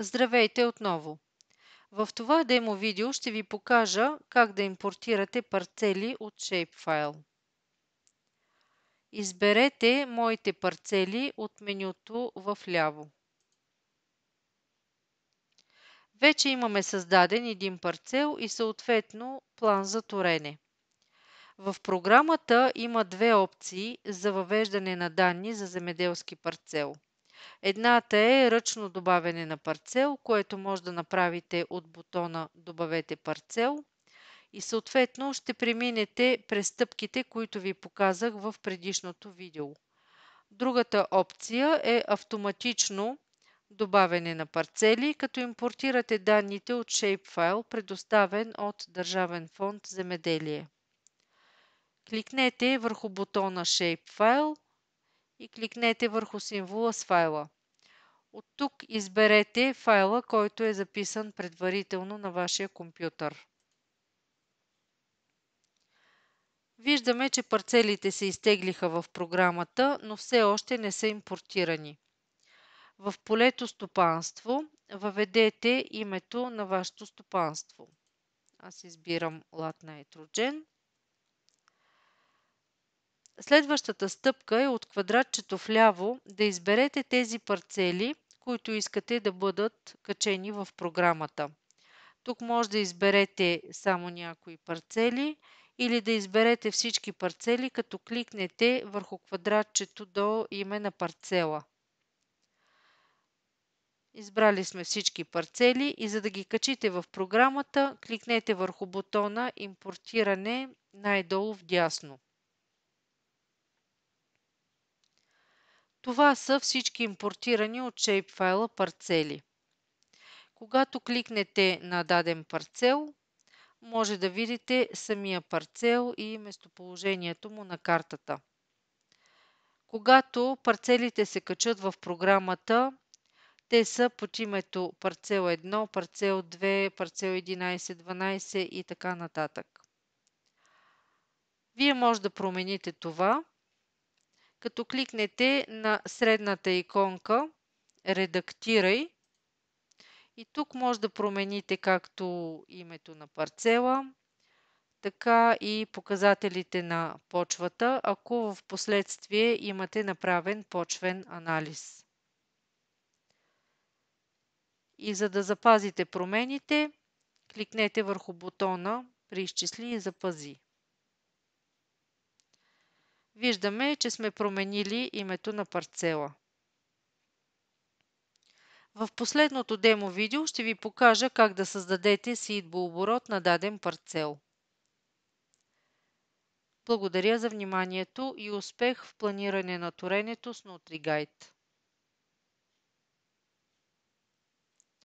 Здравейте отново! В това демо видео ще ви покажа как да импортирате парцели от Shapefile. Изберете Моите парцели от менюто в ляво. Вече имаме създаден един парцел и съответно план за торене. В програмата има две опции за въвеждане на данни за земеделски парцел. Едната е ръчно добавяне на парцел, което може да направите от бутона "Добавете парцел" и съответно ще преминете през стъпките, които ви показах в предишното видео. Другата опция е автоматично добавяне на парцели, като импортирате данните от Shapefile, предоставен от Държавен фонд Земеделие. Кликнете върху бутона Shapefile и кликнете върху символа с файла. От тук изберете файла, който е записан предварително на вашия компютър. Виждаме, че парцелите се изтеглиха в програмата, но все още не са импортирани. В полето Стопанство въведете името на вашето стопанство. Аз избирам лад найтроджен. Следващата стъпка е от квадратчето вляво да изберете тези парцели, които искате да бъдат качени в програмата. Тук може да изберете само някои парцели или да изберете всички парцели, като кликнете върху квадратчето до име на парцела. Избрали сме всички парцели и за да ги качите в програмата, кликнете върху бутона "Импортиране" най-долу вдясно. Това са всички импортирани от Shapefile парцели. Когато кликнете на даден парцел, може да видите самия парцел и местоположението му на картата. Когато парцелите се качат в програмата, те са под името парцел 1, парцел 2, парцел 11, 12 и така нататък. Вие може да промените това, като кликнете на средната иконка "Редактирай" и тук може да промените както името на парцела, така и показателите на почвата, ако в последствие имате направен почвен анализ. И за да запазите промените, кликнете върху бутона "Преизчисли и запази". Виждаме, че сме променили името на парцела. В последното демо видео ще ви покажа как да създадете сеитбооборот на даден парцел. Благодаря за вниманието и успех в планиране на торенето с NutriGuide.